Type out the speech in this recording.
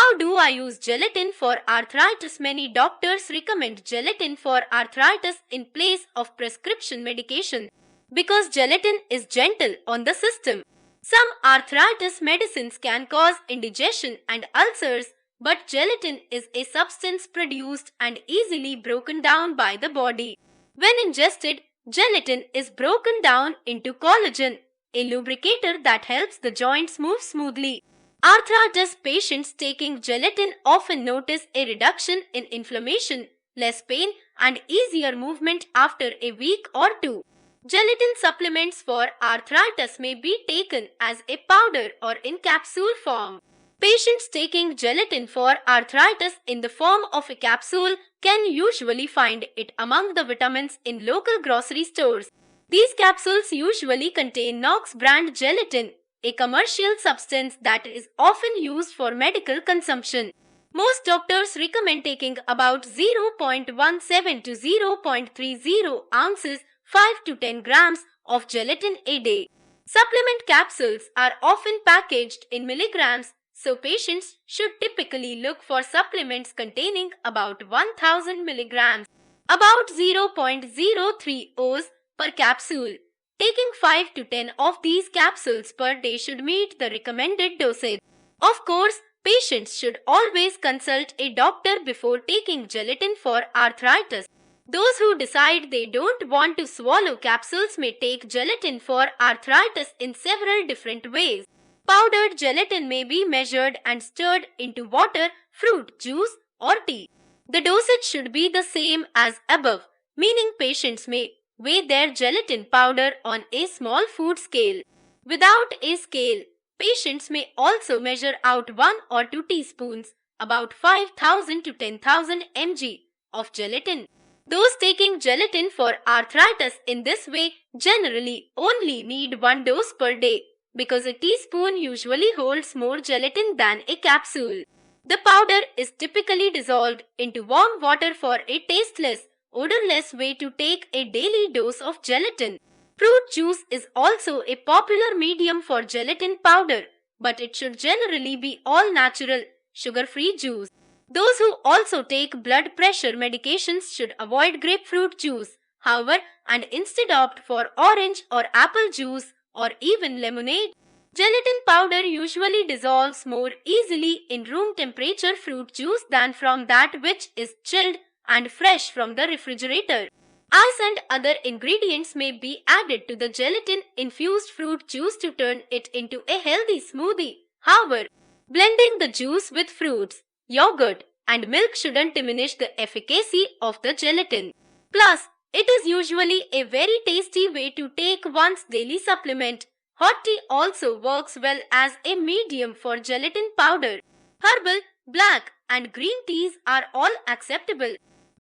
How do I use gelatin for arthritis? Many doctors recommend gelatin for arthritis in place of prescription medication because gelatin is gentle on the system. Some arthritis medicines can cause indigestion and ulcers, but gelatin is a substance produced and easily broken down by the body. When ingested, gelatin is broken down into collagen, a lubricator that helps the joints move smoothly. Arthritis patients taking gelatin often notice a reduction in inflammation, less pain, and easier movement after a week or two. Gelatin supplements for arthritis may be taken as a powder or in capsule form. Patients taking gelatin for arthritis in the form of a capsule can usually find it among the vitamins in local grocery stores. These capsules usually contain Knox brand gelatin, a commercial substance that is often used for medical consumption. Most doctors recommend taking about 0.17 to 0.30 ounces, 5 to 10 grams of gelatin a day. Supplement capsules are often packaged in milligrams, so patients should typically look for supplements containing about 1000 milligrams, about 0.03 Oz per capsule. Taking 5 to 10 of these capsules per day should meet the recommended dosage. Of course, patients should always consult a doctor before taking gelatin for arthritis. Those who decide they don't want to swallow capsules may take gelatin for arthritis in several different ways. Powdered gelatin may be measured and stirred into water, fruit juice, or tea. The dosage should be the same as above, meaning patients may weigh their gelatin powder on a small food scale. Without a scale, patients may also measure out 1 or 2 teaspoons, about 5,000 to 10,000 mg, of gelatin. Those taking gelatin for arthritis in this way generally only need 1 dose per day because a teaspoon usually holds more gelatin than a capsule. The powder is typically dissolved into warm water for a tasteless, odorless way to take a daily dose of gelatin. Fruit juice is also a popular medium for gelatin powder, but it should generally be all natural, sugar-free juice. Those who also take blood pressure medications should avoid grapefruit juice, however, and instead opt for orange or apple juice or even lemonade. Gelatin powder usually dissolves more easily in room temperature fruit juice than from that which is chilled and fresh from the refrigerator. Ice and other ingredients may be added to the gelatin-infused fruit juice to turn it into a healthy smoothie. However, blending the juice with fruits, yogurt, and milk shouldn't diminish the efficacy of the gelatin. Plus, it is usually a very tasty way to take one's daily supplement. Hot tea also works well as a medium for gelatin powder. Herbal, black, and green teas are all acceptable.